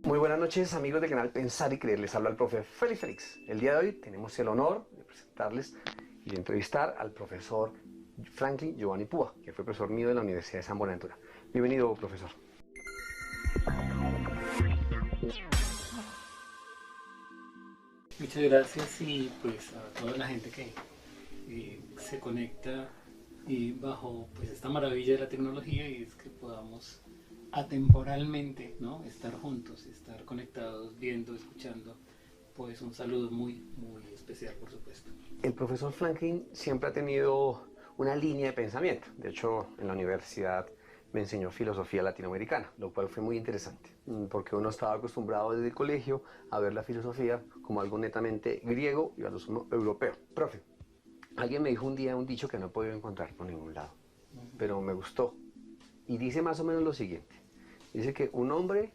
Muy buenas noches, amigos del canal Pensar y Creer. Les habla el profe Félix Félix. El día de hoy tenemos el honor de presentarles y de entrevistar al profesor Franklin Giovanni Púa, que fue profesor mío de la Universidad de San Buenaventura. Bienvenido, profesor. Muchas gracias y pues a toda la gente que se conecta bajo pues esta maravilla de la tecnología, y es que podamos atemporalmente, ¿no?, estar juntos, estar conectados, viendo, escuchando. Pues un saludo muy especial, por supuesto. El profesor Franklin siempre ha tenido una línea de pensamiento. De hecho, en la universidad me enseñó filosofía latinoamericana, lo cual fue muy interesante, porque uno estaba acostumbrado desde el colegio a ver la filosofía como algo netamente griego y a los europeo. Profe, alguien me dijo un día un dicho que no he podido encontrar por ningún lado, pero me gustó. Y dice más o menos lo siguiente. Dice que un hombre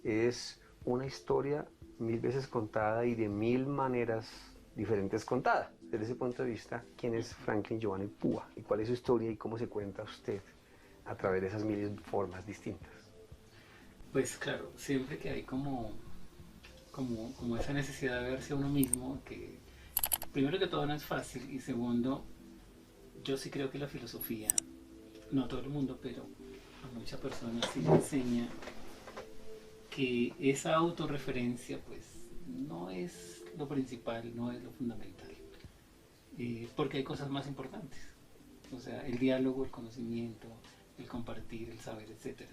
es una historia mil veces contada y de mil maneras diferentes contada. Desde ese punto de vista, ¿quién es Franklin Giovanni Púa? ¿Y cuál es su historia y cómo se cuenta usted a través de esas mil formas distintas? Pues claro, siempre que hay como esa necesidad de verse a uno mismo, que primero que todo no es fácil, y segundo, yo sí creo que la filosofía, no a todo el mundo, pero a muchas personas sí le enseña que esa autorreferencia pues no es lo principal, no es lo fundamental, porque hay cosas más importantes, o sea, el diálogo, el conocimiento, el compartir, el saber, etc.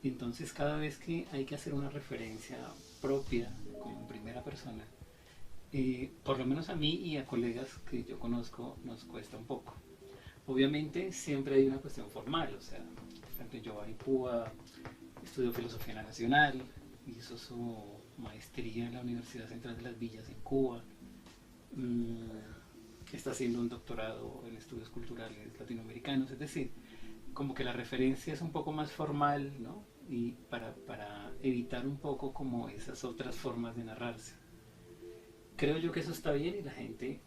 Entonces cada vez que hay que hacer una referencia propia, como en primera persona, por lo menos a mí y a colegas que yo conozco nos cuesta un poco. Obviamente siempre hay una cuestión formal, o sea, por ejemplo, Giovanni Púa estudió filosofía en la Nacional, hizo su maestría en la Universidad Central de las Villas en Cuba, está haciendo un doctorado en estudios culturales latinoamericanos, es decir, como que la referencia es un poco más formal, ¿no? Y para evitar un poco como esas otras formas de narrarse. Creo yo que eso está bien, y la gente,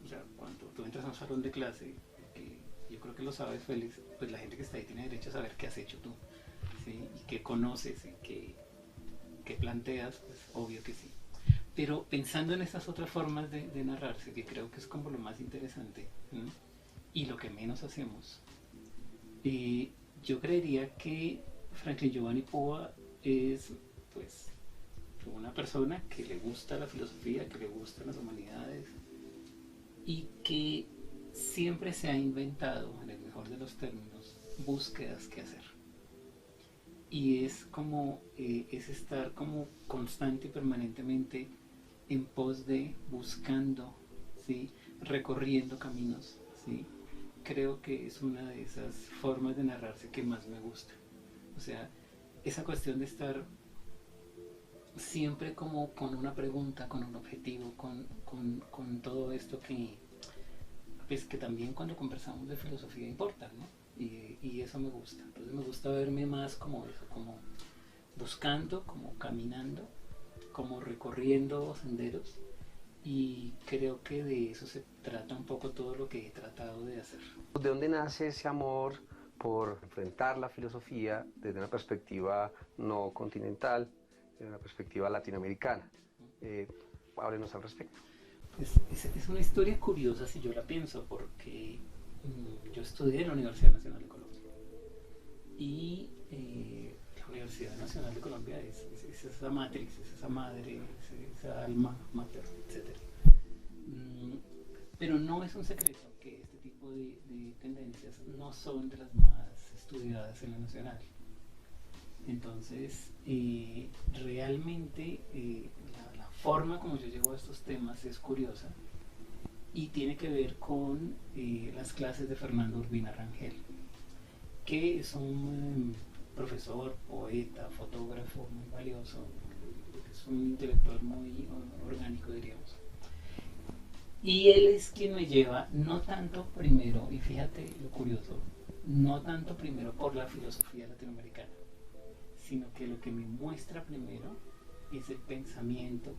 o sea, cuando tú entras a un salón de clase, que yo creo que lo sabes, Félix, pues la gente que está ahí tiene derecho a saber qué has hecho tú, ¿sí? Y qué conoces, y qué planteas, pues obvio que sí. Pero pensando en estas otras formas de narrarse, que creo que es como lo más interesante, ¿no?, y lo que menos hacemos, yo creería que Franklin Giovanni Púa es pues una persona que le gusta la filosofía, que le gustan las humanidades, y que siempre se ha inventado, en el mejor de los términos, búsquedas que hacer. Y es como, es estar como constante y permanentemente en pos de, buscando, ¿sí?, recorriendo caminos, ¿sí? Creo que es una de esas formas de narrarse que más me gusta. O sea, esa cuestión de estar siempre como con una pregunta, con un objetivo, con todo esto que, pues, que también cuando conversamos de filosofía importa, ¿no? Y eso me gusta. Entonces me gusta verme más como eso, como buscando, como caminando, como recorriendo senderos, y creo que de eso se trata un poco todo lo que he tratado de hacer. ¿De dónde nace ese amor por enfrentar la filosofía desde una perspectiva no continental, desde una perspectiva latinoamericana? Háblenos al respecto. Es una historia curiosa si yo la pienso, porque yo estudié en la Universidad Nacional de Colombia, y la Universidad Nacional de Colombia es esa matriz, es esa madre, es esa alma mater, etc. Pero no es un secreto que este tipo de tendencias no son de las más estudiadas en la Nacional. Entonces, realmente la forma como yo llego a estos temas es curiosa, y tiene que ver con las clases de Fernando Urbina Rangel, que es un profesor, poeta, fotógrafo muy valioso, es un intelectual muy orgánico, diríamos. Y él es quien me lleva, no tanto primero, y fíjate lo curioso, no tanto primero por la filosofía latinoamericana, sino que lo que me muestra primero es el pensamiento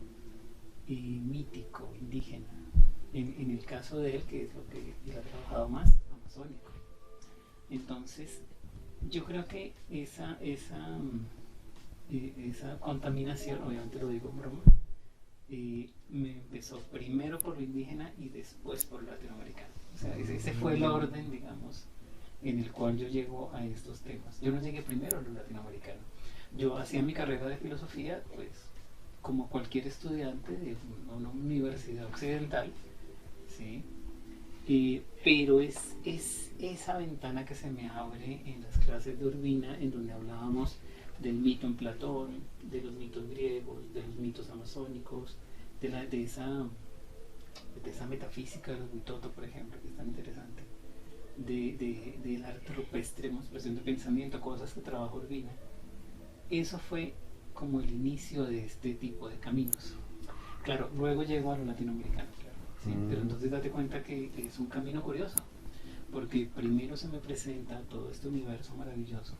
mítico, indígena. En el caso de él, que es lo que él ha trabajado más, amazónico. Entonces, yo creo que esa esa contaminación, obviamente lo digo en broma, me empezó primero por lo indígena y después por lo latinoamericano. O sea, ese fue el orden, digamos, en el cual yo llego a estos temas. Yo no llegué primero a lo latinoamericano. Yo hacía mi carrera de filosofía, pues, como cualquier estudiante de una universidad occidental, ¿sí? Pero es esa ventana que se me abre en las clases de Urbina, en donde hablábamos del mito en Platón, de los mitos griegos, de los mitos amazónicos, de esa metafísica de los mitoto, por ejemplo, que es tan interesante, del arte rupestre, demostración de pensamiento, cosas que trabaja Urbina. Eso fue como el inicio de este tipo de caminos. Claro, luego llegó a lo latinoamericano, claro, ¿sí? Pero entonces date cuenta que es un camino curioso, porque primero se me presenta todo este universo maravilloso,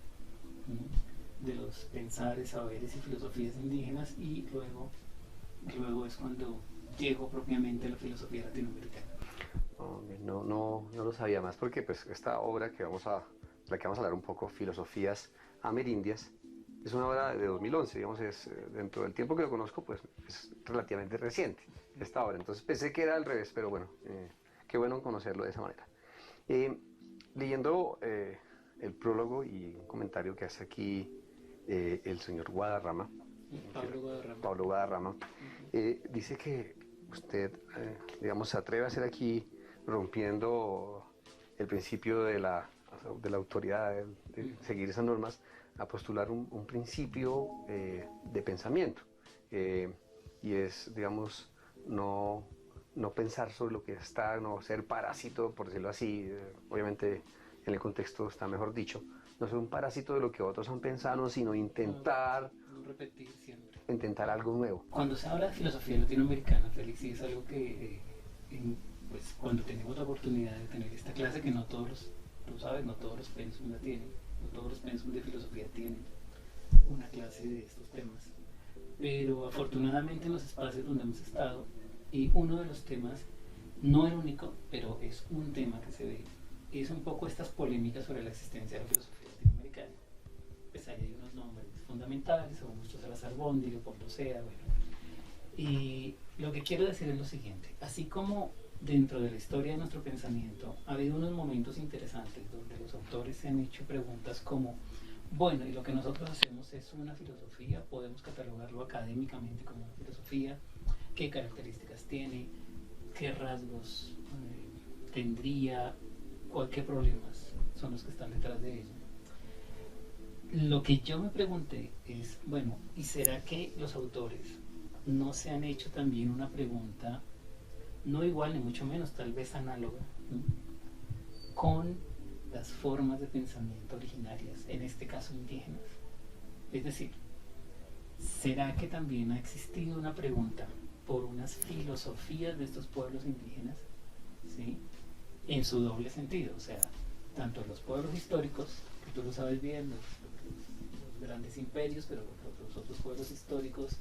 ¿sí? De los pensares, saberes y filosofías indígenas, y luego es cuando llego propiamente a la filosofía latinoamericana. No lo sabía más porque pues esta obra la que vamos a hablar un poco, Filosofías Amerindias, es una obra de 2011, digamos, dentro del tiempo que lo conozco, pues es relativamente reciente esta obra. Entonces pensé que era al revés, pero bueno, qué bueno conocerlo de esa manera. Leyendo el prólogo y un comentario que hace aquí el señor Guadarrama, Pablo Guadarrama, dice que usted, digamos, se atreve a hacer aquí rompiendo el principio de la autoridad, de seguir esas normas, a postular un principio de pensamiento. Y es, digamos, no pensar sobre lo que está, no ser parásito, por decirlo así, obviamente en el contexto está mejor dicho, no ser un parásito de lo que otros han pensado, sino No repetir siempre. intentar algo nuevo. Cuando se habla de filosofía latinoamericana, Félix, es algo que pues cuando tenemos la oportunidad de tener esta clase, que no todos tú sabes, no todos los pensum la tienen, no todos los pensum de filosofía tienen una clase de estos temas, pero afortunadamente en los espacios donde hemos estado, y uno de los temas, no el único, pero es un tema que se ve, es un poco estas polémicas sobre la existencia de la filosofía latinoamericana. Pues ahí hay unos nombres fundamentales, Augusto Salazar Bondi, Leopoldo Sea, bueno. Y lo que quiero decir es lo siguiente: así como dentro de la historia de nuestro pensamiento ha habido unos momentos interesantes donde los autores se han hecho preguntas como, bueno, y lo que nosotros hacemos es una filosofía, podemos catalogarlo académicamente como una filosofía, qué características tiene, qué rasgos tendría, qué problemas son los que están detrás de ella. Lo que yo me pregunté es, bueno, ¿y será que los autores no se han hecho también una pregunta, no igual ni mucho menos, tal vez análoga, ¿no?, con las formas de pensamiento originarias, en este caso indígenas? Es decir, ¿será que también ha existido una pregunta por unas filosofías de estos pueblos indígenas, ¿sí?, en su doble sentido? O sea, tanto los pueblos históricos, que tú lo sabes bien, los grandes imperios, pero los otros pueblos históricos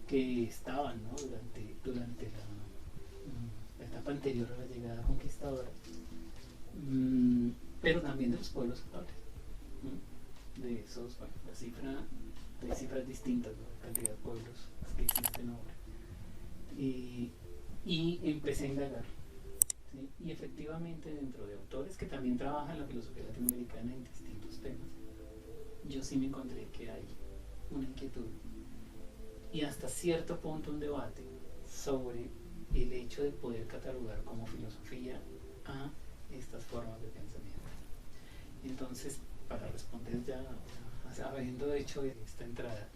que estaban, ¿no?, durante la etapa anterior a la llegada conquistadora, pero también de los pueblos actuales, ¿no? De esos, bueno, hay cifras distintas, ¿no?, de cantidad de pueblos que existen ahora. Y empecé a indagar, ¿sí? Y efectivamente dentro de autores que también trabajan la filosofía latinoamericana en distintos temas, yo sí me encontré que hay una inquietud y hasta cierto punto un debate sobre el hecho de poder catalogar como filosofía a estas formas de pensamiento. Entonces, para responder ya, habiendo hecho esta entrada,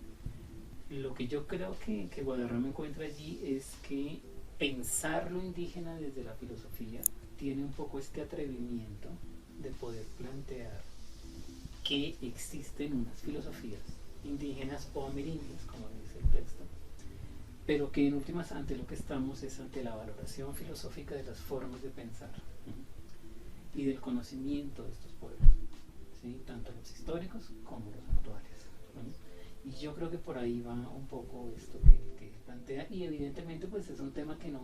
lo que yo creo que Guadarrama encuentra allí es que pensar lo indígena desde la filosofía tiene un poco este atrevimiento de poder plantear que existen unas filosofías indígenas o amerindias, como dice el texto, pero que en últimas ante lo que estamos es ante la valoración filosófica de las formas de pensar, ¿sí?, y del conocimiento de estos pueblos, ¿sí?, tanto los históricos como los actuales, ¿sí? Y yo creo que por ahí va un poco esto que plantea, y evidentemente pues es un tema que no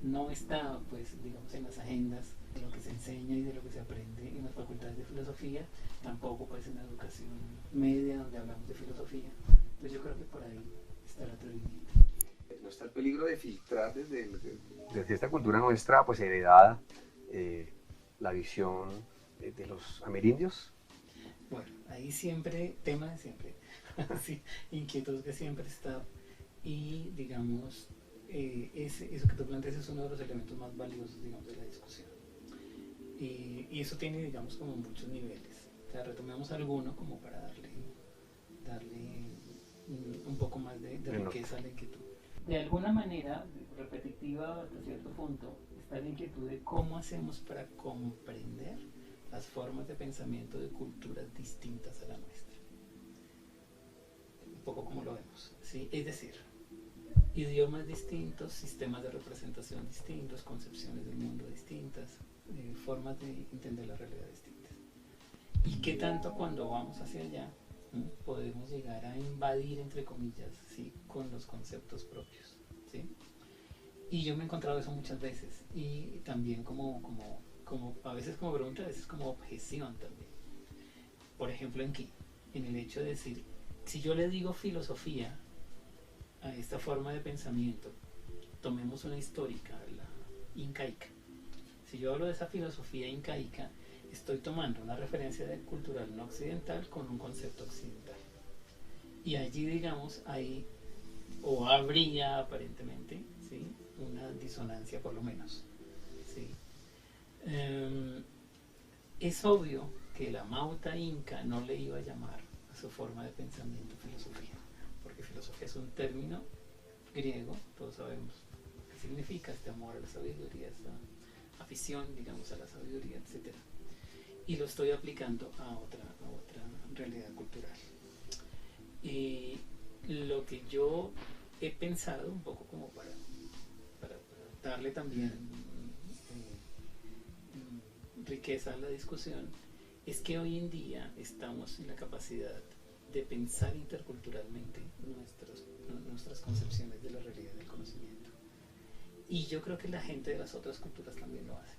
no está, pues, digamos, en las agendas de lo que se enseña y de lo que se aprende en las facultades de filosofía, tampoco pues en la educación media donde hablamos de filosofía. Entonces yo creo que por ahí está el atrevimiento. No está el peligro de filtrar desde esta cultura nuestra, pues heredada, la visión de los amerindios. Bueno, ahí siempre, tema de siempre, sí, inquietud que siempre está y digamos, eso que tú planteas es uno de los elementos más valiosos, digamos, de la discusión. Y eso tiene, digamos, como muchos niveles. O sea, retomemos alguno como para darle un poco más de riqueza a la inquietud. De alguna manera, repetitiva hasta cierto punto, está la inquietud de cómo hacemos para comprender las formas de pensamiento de culturas distintas a la nuestra. Un poco como lo vemos, ¿sí? Es decir, idiomas distintos, sistemas de representación distintos, concepciones del mundo distintas, formas de entender la realidad distintas. Y qué tanto cuando vamos hacia allá podemos llegar a invadir, entre comillas, ¿sí? Con los conceptos propios, ¿sí? Y yo me he encontrado eso muchas veces y también como a veces como pregunta, a veces como objeción también. Por ejemplo, en el hecho de decir, si yo le digo filosofía a esta forma de pensamiento, tomemos una histórica, la incaica. Si yo hablo de esa filosofía incaica, estoy tomando una referencia cultural no occidental con un concepto occidental. Y allí, digamos, hay, o habría aparentemente, ¿sí? Una disonancia por lo menos. ¿Sí? Es obvio que la Mauta Inca no le iba a llamar a su forma de pensamiento filosofía, porque filosofía es un término griego, todos sabemos qué significa, este amor a la sabiduría, esta afición, digamos, a la sabiduría, etc. Y lo estoy aplicando a otra realidad cultural. Y lo que yo he pensado, un poco como para darle también riqueza a la discusión, es que hoy en día estamos en la capacidad de pensar interculturalmente nuestras concepciones de la realidad del conocimiento. Y yo creo que la gente de las otras culturas también lo hace.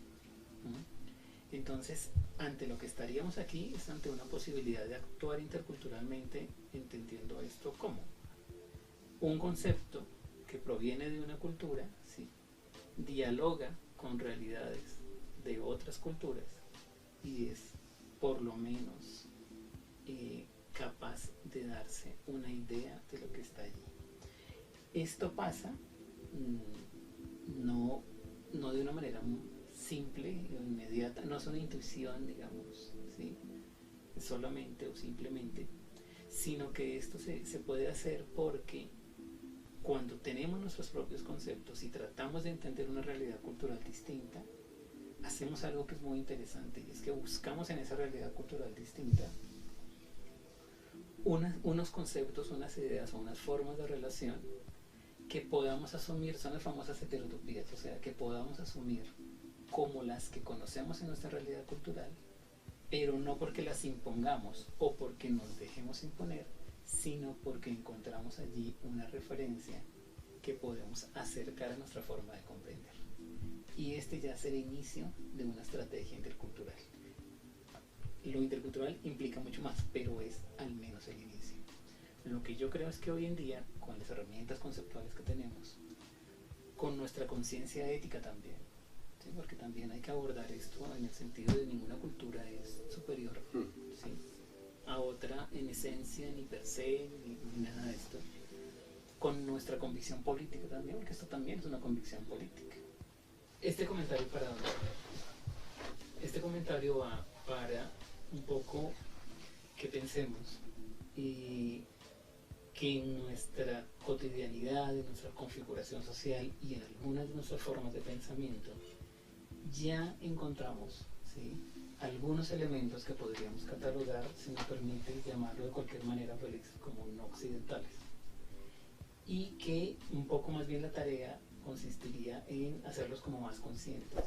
Entonces, ante lo que estaríamos aquí es ante una posibilidad de actuar interculturalmente, entendiendo esto como un concepto que proviene de una cultura, ¿sí? Dialoga con realidades de otras culturas y es por lo menos capaz de darse una idea de lo que está allí. Esto pasa no de una manera simple o inmediata, no es una intuición, digamos, ¿sí? Solamente o simplemente, sino que esto se puede hacer porque cuando tenemos nuestros propios conceptos y tratamos de entender una realidad cultural distinta, hacemos algo que es muy interesante y es que buscamos en esa realidad cultural distinta unos conceptos, unas ideas o unas formas de relación que podamos asumir, son las famosas heterotopías, o sea, que podamos asumir como las que conocemos en nuestra realidad cultural, pero no porque las impongamos o porque nos dejemos imponer, sino porque encontramos allí una referencia que podemos acercar a nuestra forma de comprender. Y este ya es el inicio de una estrategia intercultural. Lo intercultural implica mucho más, pero es al menos el inicio. Lo que yo creo es que hoy en día, con las herramientas conceptuales que tenemos, con nuestra conciencia ética también, ¿sí? Porque también hay que abordar esto en el sentido de ninguna cultura es superior, ¿sí? A otra en esencia, ni per se, ni nada de esto. Con nuestra convicción política también, porque esto también es una convicción política. Este comentario va para un poco que pensemos y que en nuestra cotidianidad, en nuestra configuración social y en algunas de nuestras formas de pensamiento ya encontramos, ¿sí?, algunos elementos que podríamos catalogar, si me permite llamarlo de cualquier manera, Félix, como no occidentales. Y que un poco más bien la tarea consistiría en hacerlos como más conscientes,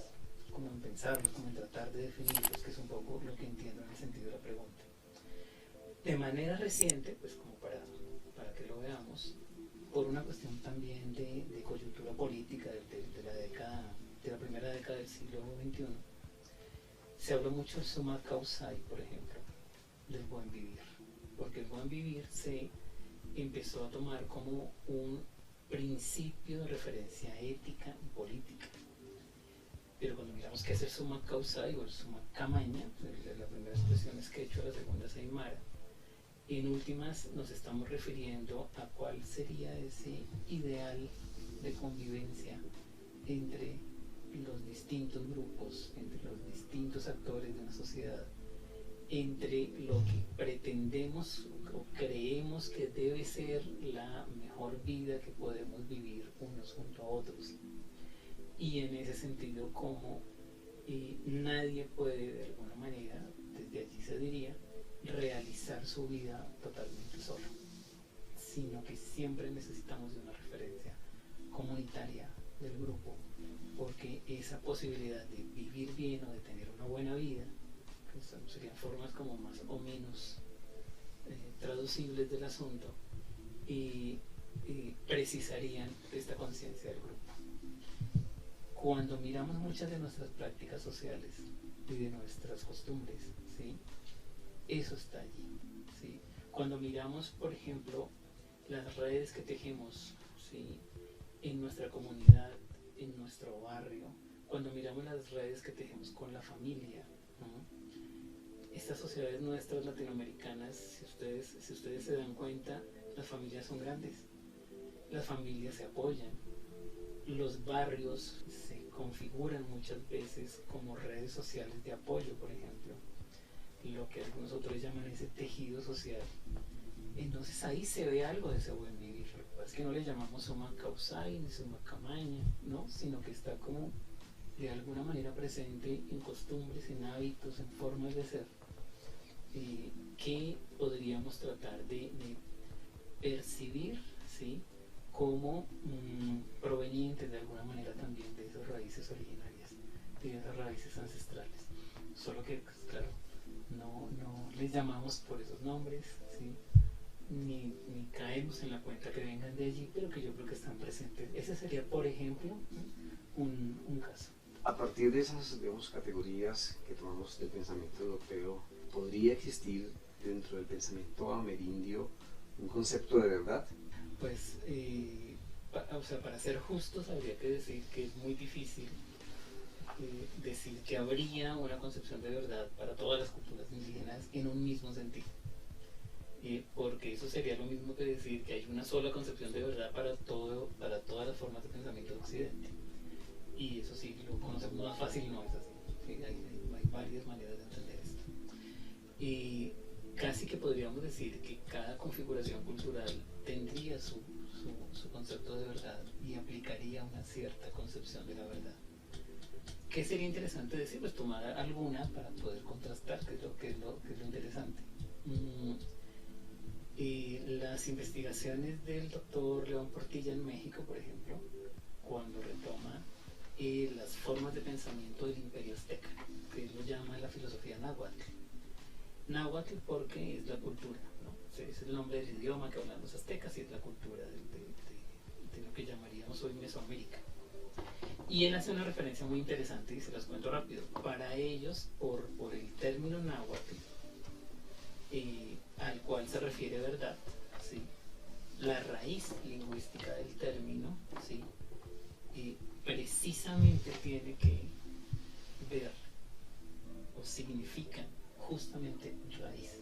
como en pensarlos, como en tratar de definirlos, que es un poco lo que entiendo en el sentido de la pregunta. De manera reciente, pues como para que lo veamos, por una cuestión también de coyuntura política de la década durante la primera década del siglo XXI, se habló mucho del summa causai, por ejemplo, del buen vivir, porque el buen vivir se empezó a tomar como un principio de referencia ética y política. Pero cuando miramos qué es el summa causai o el summa camaña, la primera expresión es quechua, la segunda es aymara, en últimas nos estamos refiriendo a cuál sería ese ideal de convivencia entre los distintos grupos, entre los distintos actores de una sociedad, entre lo que pretendemos o creemos que debe ser la mejor vida que podemos vivir unos junto a otros. Y en ese sentido, como nadie puede de alguna manera, desde allí se diría, realizar su vida totalmente solo, sino que siempre necesitamos de una referencia comunitaria del grupo, porque esa posibilidad de vivir bien o de tener una buena vida, que serían formas como más o menos traducibles del asunto, precisarían esta conciencia del grupo. Cuando miramos muchas de nuestras prácticas sociales y de nuestras costumbres, ¿sí?, eso está allí, ¿sí? Cuando miramos, por ejemplo, las redes que tejemos, ¿sí?, en nuestra comunidad, en nuestro barrio, cuando miramos las redes que tejemos con la familia, ¿no? Estas sociedades nuestras latinoamericanas, si ustedes se dan cuenta, las familias son grandes, las familias se apoyan, los barrios se configuran muchas veces como redes sociales de apoyo, por ejemplo, lo que algunos otros llaman ese tejido social. Entonces ahí se ve algo de ese buen vivir. Lo que pasa es que no le llamamos summa causai ni summa camaña, ¿no?, sino que está como de alguna manera presente en costumbres, en hábitos, en formas de ser, que podríamos tratar de percibir, ¿sí?, como provenientes de alguna manera también de esas raíces originarias, de esas raíces ancestrales. Solo que, pues, claro, no les llamamos por esos nombres, ¿sí?, ni caemos en la cuenta que vengan de allí, pero que yo creo que están presentes. Ese sería, por ejemplo, un caso. A partir de esas, digamos, categorías que tomamos del pensamiento europeo, ¿podría existir dentro del pensamiento amerindio un concepto de verdad? Pues, para ser justos, habría que decir que es muy difícil decir que habría una concepción de verdad para todas las culturas indígenas en un mismo sentido. Porque eso sería lo mismo que decir que hay una sola concepción de verdad para todas las formas de pensamiento de Occidente. Y eso sí, lo conocemos más fácil, no es así. ¿Sí? Hay varias maneras de entender esto. Y casi que podríamos decir que cada configuración cultural tendría su concepto de verdad y aplicaría una cierta concepción de la verdad. ¿Qué sería interesante decir? Pues tomar alguna para poder contrastar, que es lo interesante. Las investigaciones del doctor León Portilla en México, por ejemplo, cuando retoma las formas de pensamiento del imperio azteca, que él lo llama la filosofía náhuatl. Náhuatl porque es la cultura, ¿no? O sea, es el nombre del idioma que hablan los aztecas y es la cultura de lo que llamaríamos hoy Mesoamérica. Y él hace una referencia muy interesante y se las cuento rápido. Para ellos, por el término náhuatl, al cual se refiere verdad, ¿sí?, la raíz lingüística del término, ¿sí?, precisamente tiene que ver o significa justamente raíz.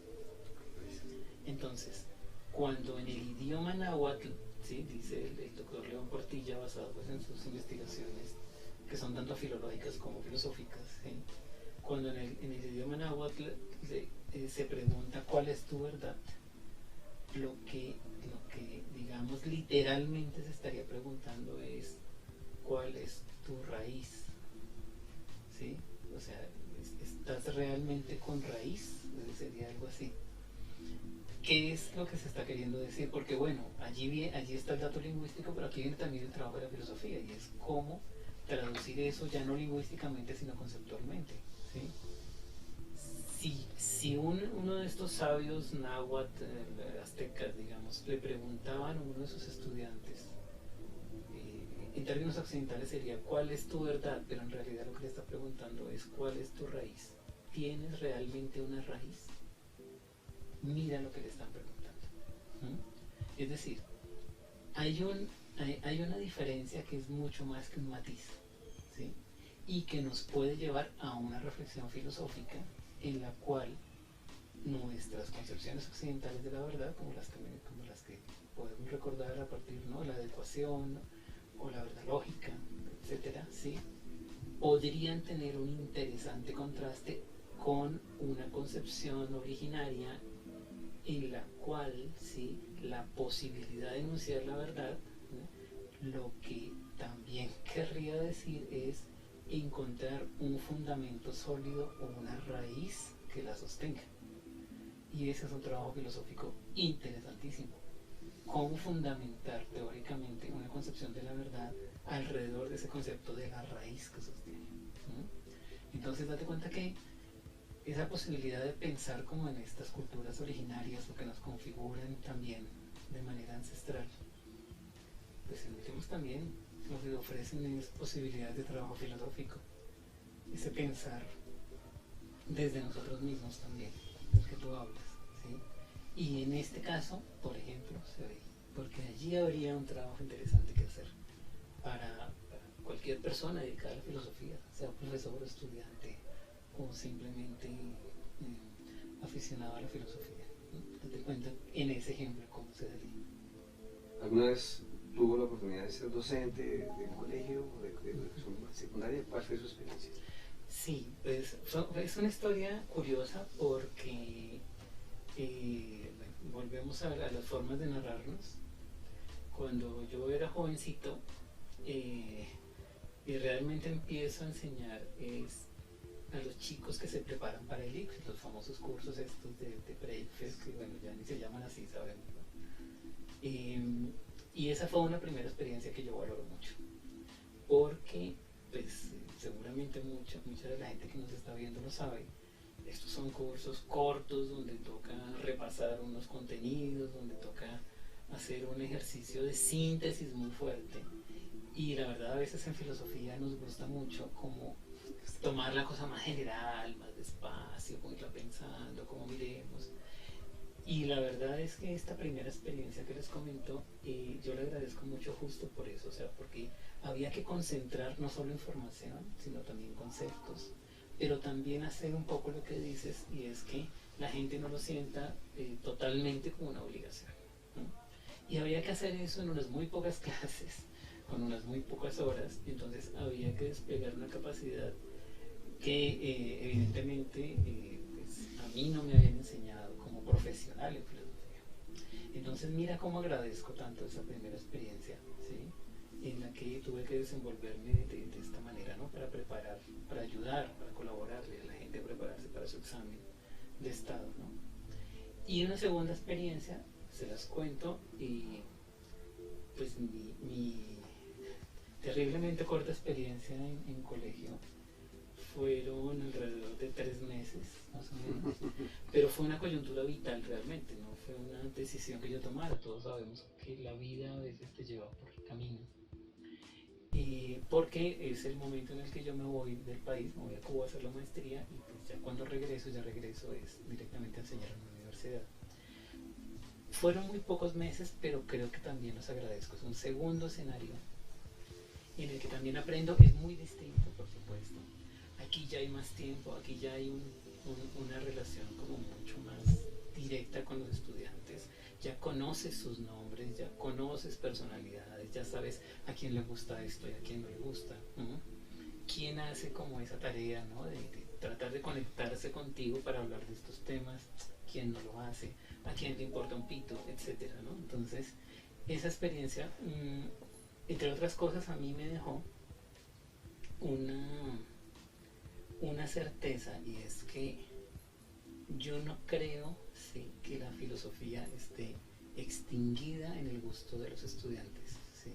Entonces, cuando en el idioma náhuatl, ¿sí?, dice el doctor León Portilla, basado pues en sus investigaciones que son tanto filológicas como filosóficas, ¿sí?, cuando en el idioma náhuatl se pregunta cuál es tu verdad, lo que digamos literalmente se estaría preguntando es cuál es tu raíz, ¿sí? O sea, ¿estás realmente con raíz? Sería algo así. ¿Qué es lo que se está queriendo decir? Porque bueno, allí está el dato lingüístico, pero aquí viene también el trabajo de la filosofía, y es cómo traducir eso ya no lingüísticamente, sino conceptualmente, ¿sí? Si uno de estos sabios náhuatl, aztecas, digamos, le preguntaban a uno de sus estudiantes, en términos occidentales sería ¿cuál es tu verdad? Pero en realidad lo que le está preguntando es ¿cuál es tu raíz? ¿Tienes realmente una raíz? Mira lo que le están preguntando. Es decir, hay una diferencia que es mucho más que un matiz, ¿sí? Y que nos puede llevar a una reflexión filosófica en la cual nuestras concepciones occidentales de la verdad, como las que podemos recordar a partir, ¿no?, de la adecuación o la verdad lógica, etcétera, ¿sí?, podrían tener un interesante contraste con una concepción originaria en la cual, ¿sí?, la posibilidad de enunciar la verdad, ¿no?, lo que también querría decir es encontrar un fundamento sólido o una raíz que la sostenga. Y ese es un trabajo filosófico interesantísimo. Cómo fundamentar teóricamente una concepción de la verdad alrededor de ese concepto de la raíz que sostiene. Entonces date cuenta que esa posibilidad de pensar como en estas culturas originarias, lo que nos configuran también de manera ancestral, pues en últimos también lo que ofrecen es posibilidades de trabajo filosófico, ese pensar desde nosotros mismos también, del que tú hablas, ¿sí? Y en este caso, por ejemplo, se ve, porque allí habría un trabajo interesante que hacer para cualquier persona dedicada a la filosofía, sea profesor o estudiante o simplemente aficionado a la filosofía, ¿no? Date cuenta en ese ejemplo cómo se daría. ¿Alguna vez tuvo la oportunidad de ser docente de colegio o de educación secundaria? ¿Cuál fue su experiencia? Sí, pues es una historia curiosa porque volvemos a las formas de narrarnos. Cuando yo era jovencito y realmente empiezo a enseñar a los chicos que se preparan para el ICFES, los famosos cursos estos de pre-ICFES, que bueno, ya ni se llaman así, sabemos, ¿no? Y esa fue una primera experiencia que yo valoro mucho, porque pues seguramente mucha de la gente que nos está viendo lo sabe. Estos son cursos cortos donde toca repasar unos contenidos, donde toca hacer un ejercicio de síntesis muy fuerte. Y la verdad a veces en filosofía nos gusta mucho como tomar la cosa más general, más despacio, como irla pensando, como miremos. Y la verdad es que esta primera experiencia que les comento, yo le agradezco mucho justo por eso, o sea, porque había que concentrar no solo información, sino también conceptos, pero también hacer un poco lo que dices, y es que la gente no lo sienta totalmente como una obligación, ¿no? Y había que hacer eso en unas muy pocas clases, con unas muy pocas horas, entonces había que desplegar una capacidad que evidentemente pues, a mí no me habían enseñado como profesional en filosofía. Entonces mira cómo agradezco tanto esa primera experiencia, ¿sí?, en la que tuve que desenvolverme de esta manera, ¿no?, para preparar, para ayudar, para colaborarle a la gente a prepararse para su examen de estado, ¿no? Y una segunda experiencia, se las cuento, y pues mi terriblemente corta experiencia en colegio fueron alrededor de 3 meses, más o menos, pero fue una coyuntura vital realmente, no fue una decisión que yo tomara. Todos sabemos que la vida a veces te lleva por caminos, porque es el momento en el que yo me voy del país, me voy a Cuba a hacer la maestría, y pues ya cuando regreso es directamente a enseñar en la universidad. Fueron muy pocos meses, pero creo que también los agradezco. Es un segundo escenario en el que también aprendo, es muy distinto, por supuesto. Aquí ya hay más tiempo, aquí ya hay una relación como mucho más directa con los estudiantes. Ya conoces sus nombres, ya conoces personalidades, ya sabes a quién le gusta esto y a quién no le gusta, ¿no? Quién hace como esa tarea, ¿no?, de tratar de conectarse contigo para hablar de estos temas, quién no lo hace, a quién le importa un pito, etcétera, ¿no? Entonces, esa experiencia, entre otras cosas, a mí me dejó una certeza, y es que yo no creo, sí, que la filosofía esté extinguida en el gusto de los estudiantes, ¿sí?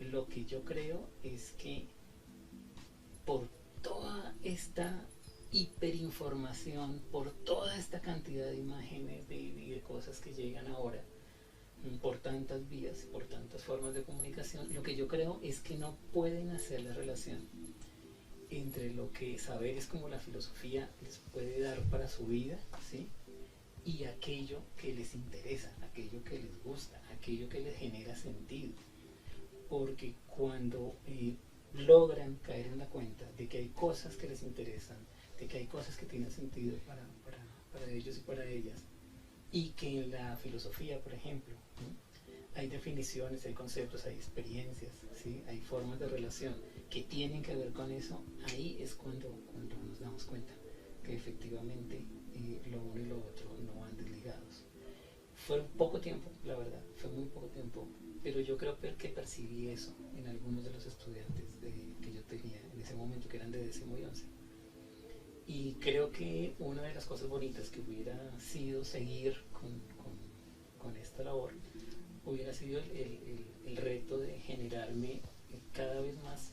Lo que yo creo es que por toda esta hiperinformación, por toda esta cantidad de imágenes, de cosas que llegan ahora, por tantas vías, por tantas formas de comunicación. Lo que yo creo es que no pueden hacer la relación entre lo que saberes como la filosofía les puede dar para su vida, ¿sí? Y aquello que les interesa, aquello que les gusta, aquello que les genera sentido. Porque cuando logran caer en la cuenta de que hay cosas que les interesan, de que hay cosas que tienen sentido para ellos y para ellas, y que en la filosofía, por ejemplo, ¿no? Hay definiciones, hay conceptos, hay experiencias, ¿sí? Hay formas de relación que tienen que ver con eso, ahí es cuando nos damos cuenta que efectivamente lo uno y lo otro no van desligados. Fue poco tiempo, la verdad, fue muy poco tiempo, pero yo creo que percibí eso en algunos de los estudiantes que yo tenía en ese momento, que eran de 10º y 11. Y creo que una de las cosas bonitas que hubiera sido seguir con esta labor hubiera sido el reto de generarme cada vez más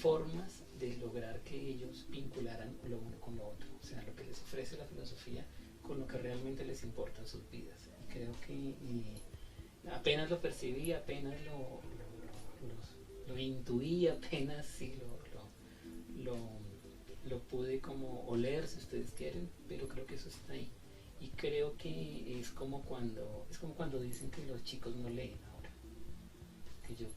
formas de lograr que ellos vincularan lo uno con lo otro, o sea, lo que les ofrece la filosofía con lo que realmente les importa en sus vidas. Y creo que apenas lo percibí, apenas lo intuí, apenas sí lo pude como oler, si ustedes quieren, pero creo que eso está ahí. Y creo que es como cuando dicen que los chicos no leen ahora. Que yo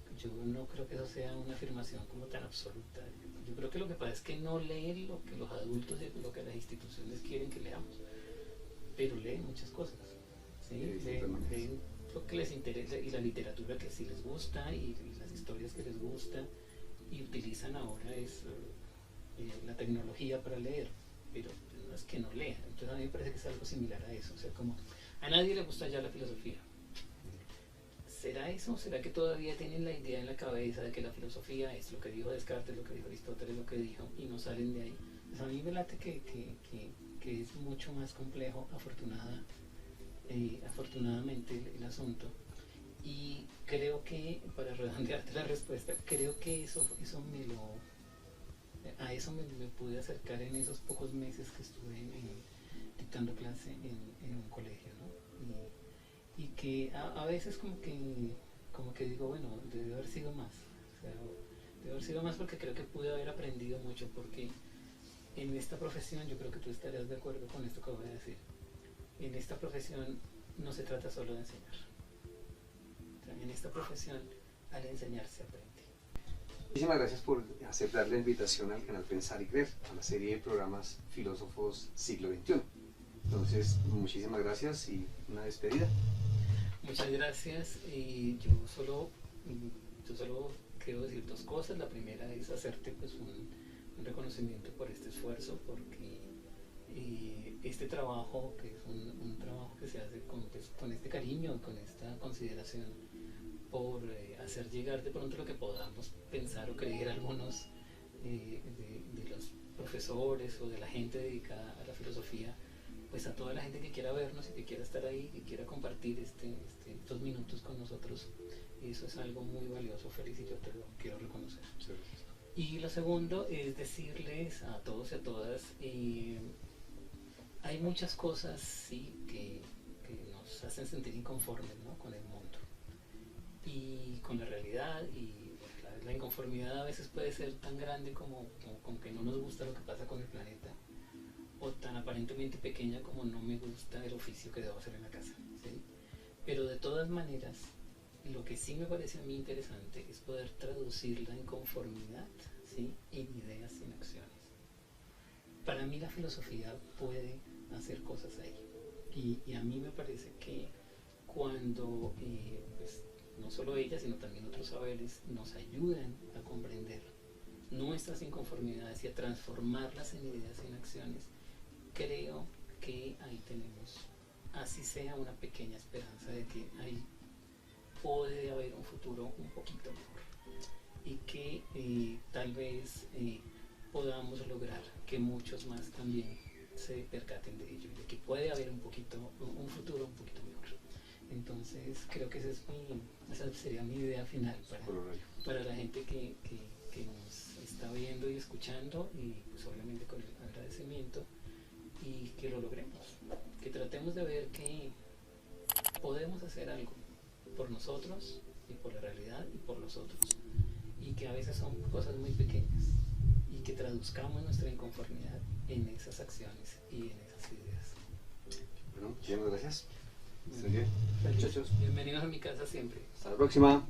no creo que eso sea una afirmación como tan absoluta. Yo creo que lo que pasa es que no leen lo que los adultos y lo que las instituciones quieren que leamos, pero leen muchas cosas, ¿sí? Leen lo que les interesa y la literatura que sí les gusta y las historias que les gustan, y utilizan ahora es la tecnología para leer, pero no es que no lean. Entonces a mí me parece que es algo similar a eso, o sea, como a nadie le gusta ya la filosofía. ¿Será eso? ¿Será que todavía tienen la idea en la cabeza de que la filosofía es lo que dijo Descartes, lo que dijo Aristóteles, lo que dijo, y no salen de ahí? Pues a mí me late que es mucho más complejo, afortunadamente, el asunto. Y creo que, para redondearte la respuesta, creo que a eso me pude acercar en esos pocos meses que estuve dictando clase en un colegio, ¿no? Y que a veces como que digo, bueno, debe haber sido más, o sea, debe haber sido más, porque creo que pude haber aprendido mucho, porque en esta profesión, yo creo que tú estarás de acuerdo con esto que voy a decir, en esta profesión no se trata solo de enseñar, o sea, en esta profesión al enseñar se aprende. Muchísimas gracias por aceptar la invitación al canal Pensar y Creer, a la serie de programas Filósofos Siglo XXI. Entonces, muchísimas gracias y una despedida. Muchas gracias. Yo solo quiero decir dos cosas. La primera es hacerte pues un reconocimiento por este esfuerzo, porque este trabajo, que es un trabajo que se hace con este cariño, con esta consideración, por hacer llegar de pronto lo que podamos pensar o creer algunos de los profesores o de la gente dedicada a la filosofía, pues a toda la gente que quiera vernos y que quiera estar ahí, que quiera compartir estos minutos con nosotros. Eso es algo muy valioso, Félix, y yo te lo quiero reconocer. Sí. Y lo segundo es decirles a todos y a todas, hay muchas cosas, sí, que nos hacen sentir inconformes, ¿no?, con el mundo y con la realidad, y la inconformidad a veces puede ser tan grande como que no nos gusta lo que pasa con el planeta, o tan aparentemente pequeña como no me gusta el oficio que debo hacer en la casa, ¿sí? Pero de todas maneras, lo que sí me parece a mí interesante es poder traducir la inconformidad, ¿sí?, en ideas y en acciones. Para mí la filosofía puede hacer cosas ahí, y a mí me parece que cuando pues, no solo ella, sino también otros saberes nos ayudan a comprender nuestras inconformidades y a transformarlas en ideas y en acciones, creo que ahí tenemos, así sea, una pequeña esperanza de que ahí puede haber un futuro un poquito mejor, y que tal vez podamos lograr que muchos más también se percaten de ello, de que puede haber un futuro un poquito mejor. Entonces creo que esa sería mi idea final para la gente que nos está viendo y escuchando, y pues obviamente con el agradecimiento, y que lo logremos, que tratemos de ver que podemos hacer algo por nosotros y por la realidad y por los otros. Y que a veces son cosas muy pequeñas y que traduzcamos nuestra inconformidad en esas acciones y en esas ideas. Bueno, muchas gracias. Estén bien. Muchachos, bienvenidos a mi casa siempre. Hasta la próxima.